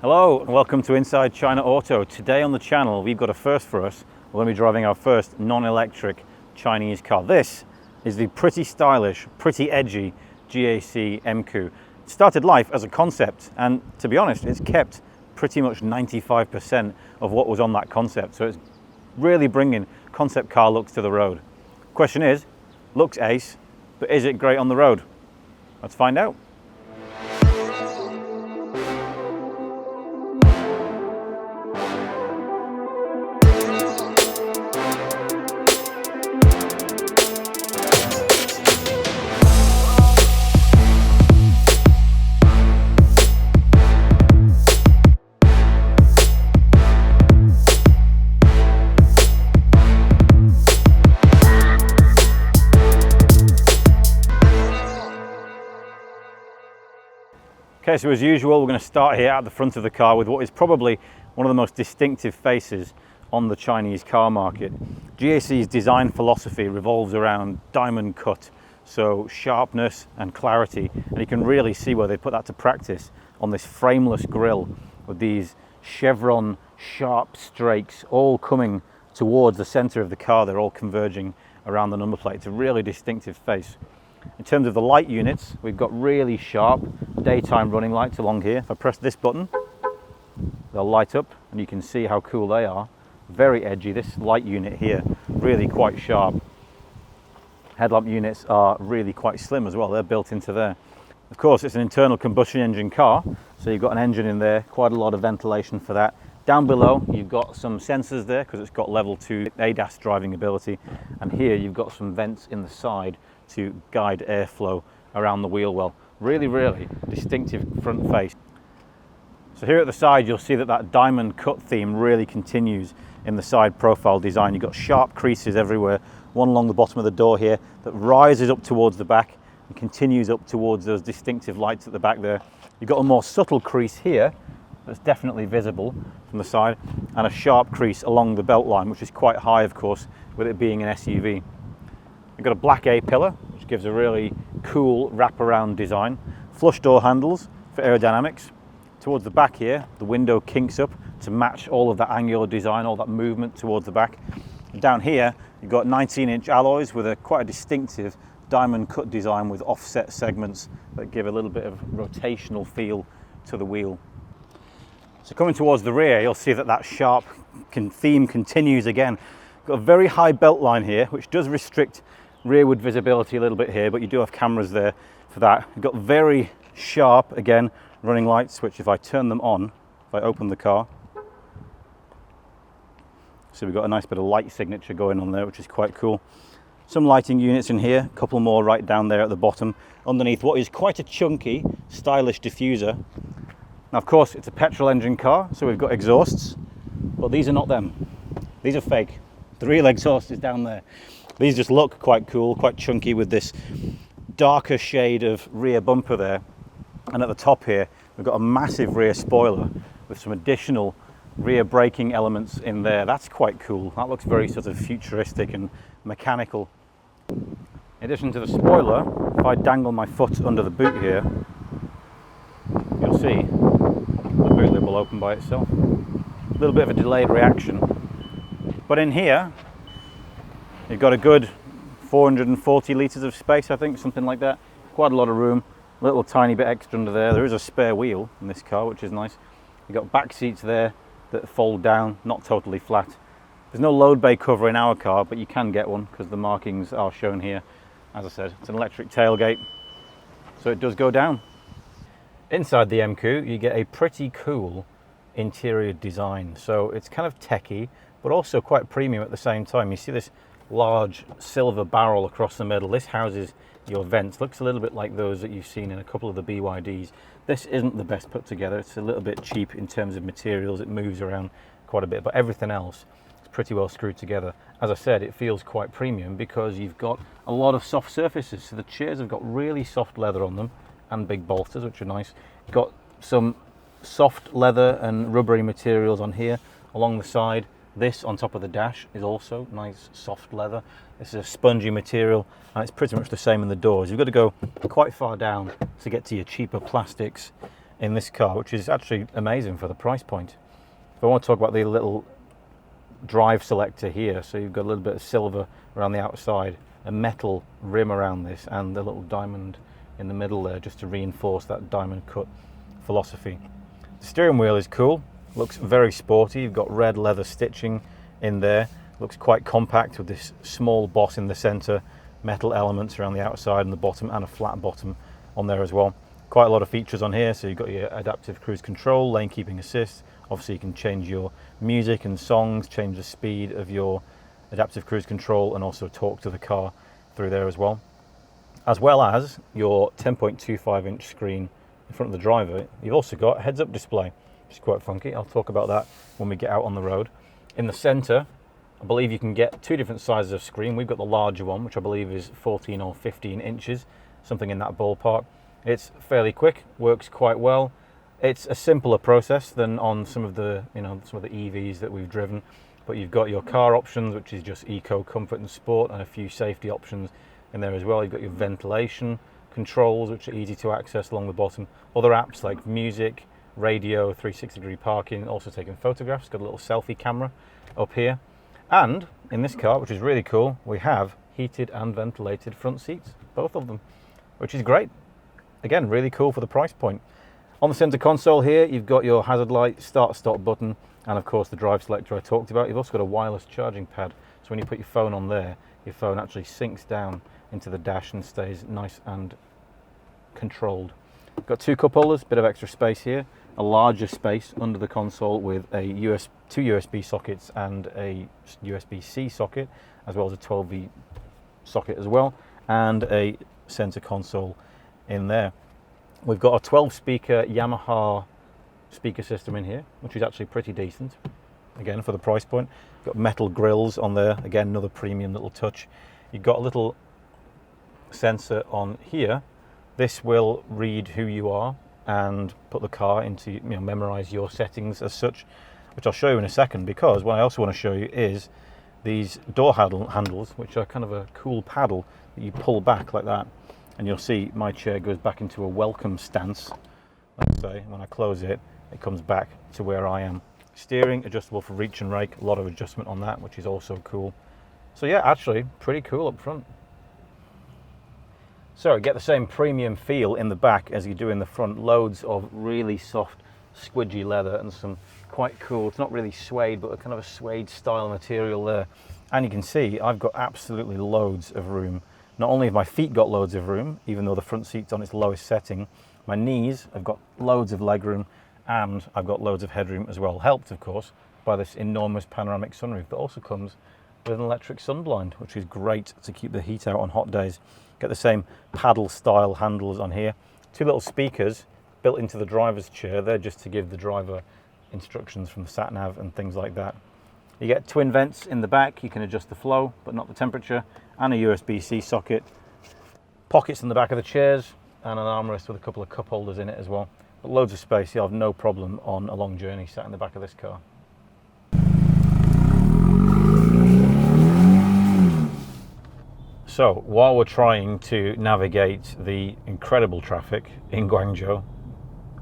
Hello and welcome to Inside China Auto. Today on the channel we've got a first for us. We're going to be driving our first non-electric Chinese car. This is the pretty stylish, pretty edgy GAC EMKOO. It started life as a concept and to be honest it's kept pretty much 95% of what was on that concept. So it's really bringing concept car looks to the road. Question is, looks ace, but is it great on the road? Let's find out. Okay, so as usual, we're going to start here at the front of the car with what is probably one of the most distinctive faces on the Chinese car market. GAC's design philosophy revolves around diamond cut, so sharpness and clarity, and you can really see where they put that to practice on this frameless grille with these chevron sharp strakes all coming towards the center of the car. They're all converging around the number plate. It's a really distinctive face. In terms of the light units, we've got really sharp daytime running lights along here. If I press this button, they'll light up and you can see how cool they are. Very edgy. This light unit here, really quite sharp. Headlamp units are really quite slim as well. They're built into there. Of course, it's an internal combustion engine car, so you've got an engine in there, quite a lot of ventilation for that. Down below, you've got some sensors there because it's got level 2 ADAS driving ability. And here you've got some vents in the side to guide airflow around the wheel well. Really, really distinctive front face. So here at the side, you'll see that that diamond cut theme really continues in the side profile design. You've got sharp creases everywhere, one along the bottom of the door here that rises up towards the back and continues up towards those distinctive lights at the back there. You've got a more subtle crease here that's definitely visible from the side, and a sharp crease along the belt line, which is quite high, of course, with it being an SUV. You've got a black A-pillar, which gives a really cool wraparound design. Flush door handles for aerodynamics. Towards the back here, the window kinks up to match all of that angular design, all that movement towards the back. And down here, you've got 19-inch alloys with quite a distinctive diamond cut design with offset segments that give a little bit of rotational feel to the wheel. So coming towards the rear, you'll see that that sharp theme continues again. Got a very high belt line here, which does restrict rearward visibility a little bit here, but you do have cameras there for that. You've got very sharp, again, running lights, which if I turn them on, if I open the car, so we've got a nice bit of light signature going on there, which is quite cool. Some lighting units in here, a couple more right down there at the bottom, underneath what is quite a chunky, stylish diffuser. Now, of course, it's a petrol engine car, so we've got exhausts, but these are not them. These are fake. The real exhaust is down there. These just look quite cool, quite chunky with this darker shade of rear bumper there. And at the top here, we've got a massive rear spoiler with some additional rear braking elements in there. That's quite cool. That looks very sort of futuristic and mechanical. In addition to the spoiler, if I dangle my foot under the boot here, you'll see the boot lid will open by itself. A little bit of a delayed reaction. But in here, you've got a good 440 litres of space, I think, something like that. Quite a lot of room, a little tiny bit extra under there. There is a spare wheel in this car, which is nice. You've got back seats there that fold down, not totally flat. There's no load bay cover in our car, but you can get one because the markings are shown here. As I said, it's an electric tailgate, so it does go down. Inside the EMKOO, you get a pretty cool interior design. So it's kind of techy, but also quite premium at the same time. You see this large silver barrel across the middle. This houses your vents. Looks a little bit like those that you've seen in a couple of the BYDs. This isn't the best put together. It's a little bit cheap in terms of materials. It moves around quite a bit, but everything else is pretty well screwed together. As I said, it feels quite premium because you've got a lot of soft surfaces. So the chairs have got really soft leather on them and big bolsters, which are nice. Got some soft leather and rubbery materials on here along the side. This on top of the dash is also nice soft leather. This is a spongy material and it's pretty much the same in the doors. You've got to go quite far down to get to your cheaper plastics in this car, which is actually amazing for the price point. If I want to talk about the little drive selector here, so you've got a little bit of silver around the outside, a metal rim around this, and the little diamond in the middle there just to reinforce that diamond cut philosophy. The steering wheel is cool, looks very sporty. You've got red leather stitching in there, looks quite compact with this small boss in the center, metal elements around the outside and the bottom, and a flat bottom on there as well. Quite a lot of features on here, so you've got your adaptive cruise control, lane keeping assist. Obviously you can change your music and songs, change the speed of your adaptive cruise control, and also talk to the car through there as well as your 10.25 inch screen in front of the driver. You've also got a heads-up display, which is quite funky. I'll talk about that when we get out on the road. In the center, I believe you can get two different sizes of screen. We've got the larger one, which I believe is 14 or 15 inches, something in that ballpark. It's fairly quick, works quite well. It's a simpler process than on some of the EVs that we've driven, but you've got your car options, which is just eco, comfort and sport, and a few safety options in there as well. You've got your ventilation controls, which are easy to access along the bottom. Other apps like music, radio, 360-degree parking, also taking photographs. Got a little selfie camera up here. And in this car, which is really cool, we have heated and ventilated front seats, both of them, which is great. Again, really cool for the price point. On the center console here, you've got your hazard light, start-stop button, and of course the drive selector I talked about. You've also got a wireless charging pad, so when you put your phone on there, your phone actually sinks down into the dash and stays nice and controlled. Got two cup holders, bit of extra space here, a larger space under the console with two USB sockets and a USB-C socket, as well as a 12V socket as well, and a center console in there. We've got a 12-speaker Yamaha speaker system in here, which is actually pretty decent, again for the price point. Got metal grills on there, again another premium little touch. You've got a little sensor on here. This will read who you are and put the car into, memorize your settings as such, which I'll show you in a second, because what I also want to show you is these door handles, which are kind of a cool paddle that you pull back like that, and you'll see my chair goes back into a welcome stance. Let's say when I close it, it comes back to where I am. Steering adjustable for reach and rake, a lot of adjustment on that, which is also cool. So yeah, actually pretty cool up front. So get the same premium feel in the back as you do in the front. Loads of really soft squidgy leather and some quite cool, it's not really suede, but a kind of a suede style material there. And you can see I've got absolutely loads of room. Not only have my feet got loads of room, even though the front seat's on its lowest setting, my knees have got loads of legroom, and I've got loads of headroom as well. Helped, of course, by this enormous panoramic sunroof that also comes with an electric sun blind, which is great to keep the heat out on hot days. Get the same paddle style handles on here. Two little speakers built into the driver's chair. They're just to give the driver instructions from the sat nav and things like that. You get twin vents in the back. You can adjust the flow, but not the temperature, and a USB-C socket. Pockets in the back of the chairs, and an armrest with a couple of cup holders in it as well. But loads of space. You'll have no problem on a long journey sat in the back of this car. So while we're trying to navigate the incredible traffic in Guangzhou,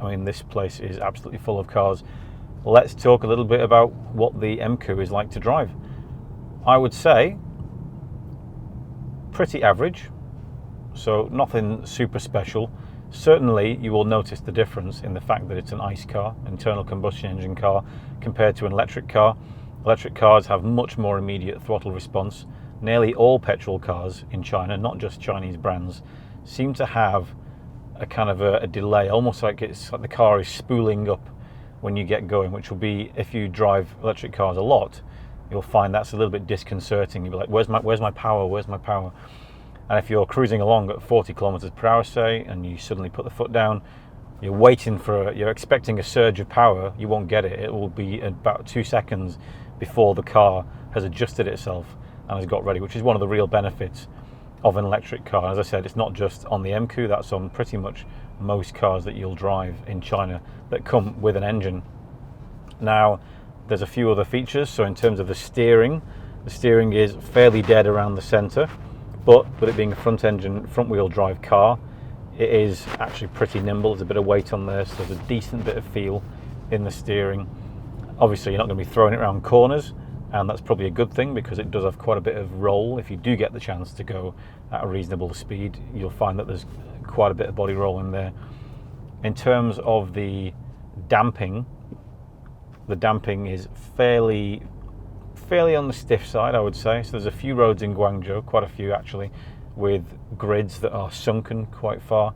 I mean, this place is absolutely full of cars, let's talk a little bit about what the EMKOO is like to drive. I would say pretty average, so nothing super special. Certainly you will notice the difference in the fact that it's an ICE car, internal combustion engine car, compared to an electric car. Electric cars have much more immediate throttle response. Nearly all petrol cars in China, not just Chinese brands, seem to have a kind of a delay, almost like it's like the car is spooling up when you get going, which will be, if you drive electric cars a lot, you'll find that's a little bit disconcerting. You'll be like, where's my power, where's my power? And if you're cruising along at 40 kilometers per hour, say, and you suddenly put the foot down, you're expecting a surge of power, you won't get it. It will be about 2 seconds before the car has adjusted itself and has got ready, which is one of the real benefits of an electric car. As I said, it's not just on the EMKOO, that's on pretty much most cars that you'll drive in China that come with an engine. Now, there's a few other features. So in terms of the steering is fairly dead around the center, but with it being a front wheel drive car, it is actually pretty nimble. There's a bit of weight on there, so there's a decent bit of feel in the steering. Obviously you're not going to be throwing it around corners, and that's probably a good thing because it does have quite a bit of roll. If you do get the chance to go at a reasonable speed, you'll find that there's quite a bit of body roll in there. In terms of the damping is fairly on the stiff side, I would say. So there's a few roads in Guangzhou, quite a few actually, with grids that are sunken quite far,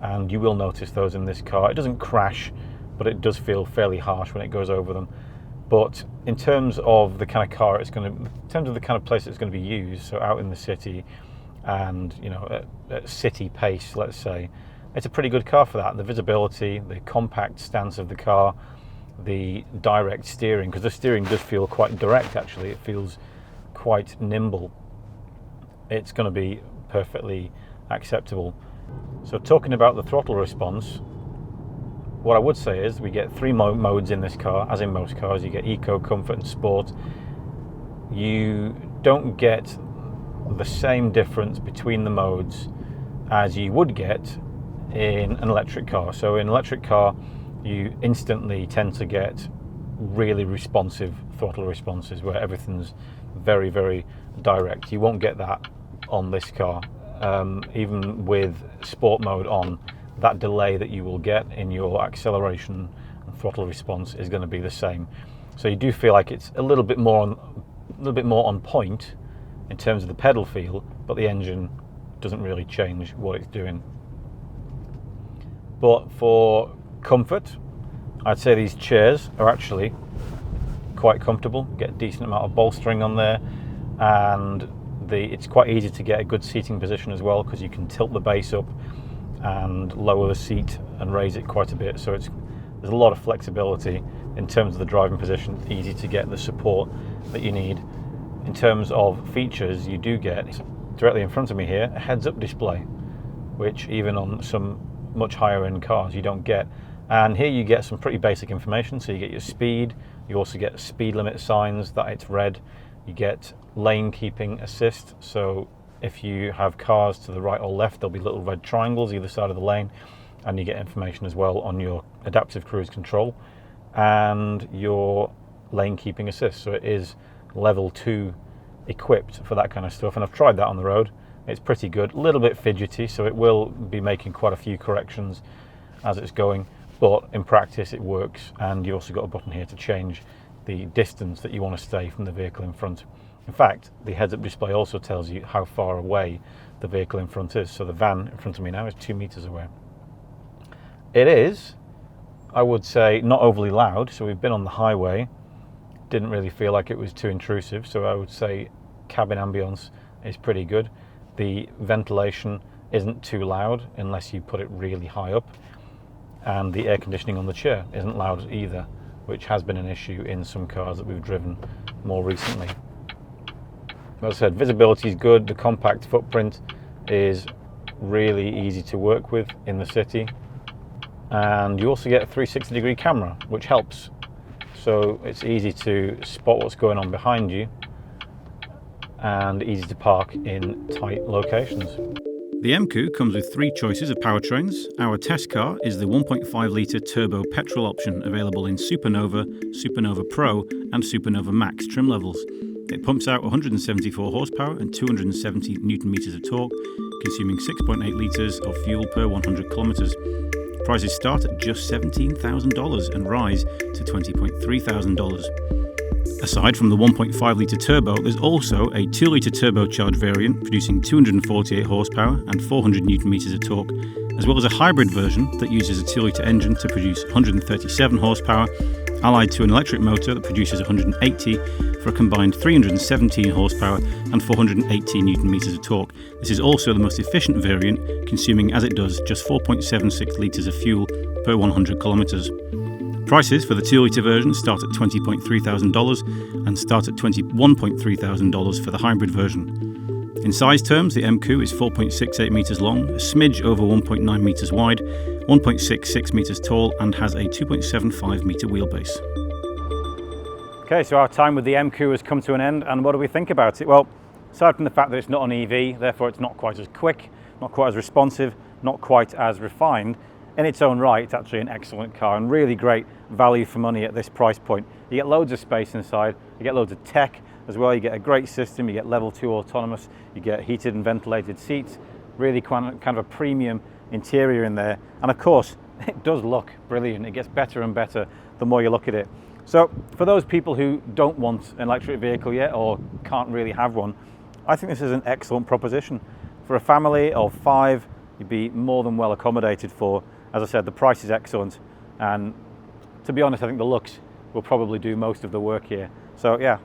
and you will notice those in this car. It doesn't crash, but it does feel fairly harsh when it goes over them. But in terms of the kind of car in terms of the kind of place it's going to be used, so out in the city and, you know, at city pace, let's say, it's a pretty good car for that. The visibility, the compact stance of the car, the direct steering, because the steering does feel quite direct actually, it feels quite nimble. It's going to be perfectly acceptable. So talking about the throttle response, what I would say is we get 3 modes in this car, as in most cars. You get Eco, Comfort and Sport. You don't get the same difference between the modes as you would get in an electric car. So in an electric car, you instantly tend to get really responsive throttle responses where everything's very, very direct. You won't get that on this car. Even with Sport mode on, that delay that you will get in your acceleration and throttle response is going to be the same. So you do feel like it's a little bit more on point in terms of the pedal feel, but the engine doesn't really change what it's doing. But for comfort, I'd say these chairs are actually quite comfortable. Get a decent amount of bolstering on there, and it's quite easy to get a good seating position as well, because you can tilt the base up and lower the seat and raise it quite a bit. So there's a lot of flexibility in terms of the driving position. It's easy to get the support that you need. In terms of features, you do get directly in front of me here a heads-up display, which even on some much higher end cars you don't get. And here you get some pretty basic information. So you get your speed, you also get speed limit signs that it's red, you get lane keeping assist. So if you have cars to the right or left, there'll be little red triangles either side of the lane, and you get information as well on your adaptive cruise control and your lane keeping assist. So it is level 2 equipped for that kind of stuff, and I've tried that on the road. It's pretty good, a little bit fidgety, so it will be making quite a few corrections as it's going, but in practice it works. And you also got a button here to change the distance that you want to stay from the vehicle in front. In fact, the heads-up display also tells you how far away the vehicle in front is. So the van in front of me now is 2 meters away. It is, I would say, not overly loud. So we've been on the highway, didn't really feel like it was too intrusive. So I would say cabin ambience is pretty good. The ventilation isn't too loud unless you put it really high up. And the air conditioning on the chair isn't loud either, which has been an issue in some cars that we've driven more recently. As I said, visibility is good. The compact footprint is really easy to work with in the city. And you also get a 360-degree camera, which helps. So it's easy to spot what's going on behind you and easy to park in tight locations. The EMKOO comes with 3 choices of powertrains. Our test car is the 1.5 litre turbo petrol option, available in Supernova, Supernova Pro and Supernova Max trim levels. It pumps out 174 horsepower and 270 newton meters of torque, consuming 6.8 litres of fuel per 100 kilometres. Prices start at just $17,000 and rise to $20,300. Aside from the 1.5 litre turbo, there's also a 2 litre turbocharged variant producing 248 horsepower and 400 newton meters of torque, as well as a hybrid version that uses a 2 litre engine to produce 137 horsepower, allied to an electric motor that produces 180 for a combined 317 horsepower and 418 newton meters of torque. This is also the most efficient variant, consuming as it does just 4.76 litres of fuel per 100 kilometres. Prices for the 2 litre version start at $20,300 and start at $21,300 for the hybrid version. In size terms, the EMKOO is 4.68 metres long, a smidge over 1.9 metres wide, 1.66 metres tall, and has a 2.75 metre wheelbase. Okay, so our time with the EMKOO has come to an end, and what do we think about it? Well, aside from the fact that it's not an EV, therefore it's not quite as quick, not quite as responsive, not quite as refined, in its own right, it's actually an excellent car and really great value for money at this price point. You get loads of space inside, you get loads of tech as well, you get a great system, you get level 2 autonomous, you get heated and ventilated seats, really kind of a premium interior in there. And of course, it does look brilliant. It gets better and better the more you look at it. So for those people who don't want an electric vehicle yet or can't really have one, I think this is an excellent proposition. For a family of 5, you'd be more than well accommodated for. As I said, the price is excellent, and to be honest, I think the looks will probably do most of the work here. So yeah,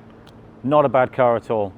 not a bad car at all.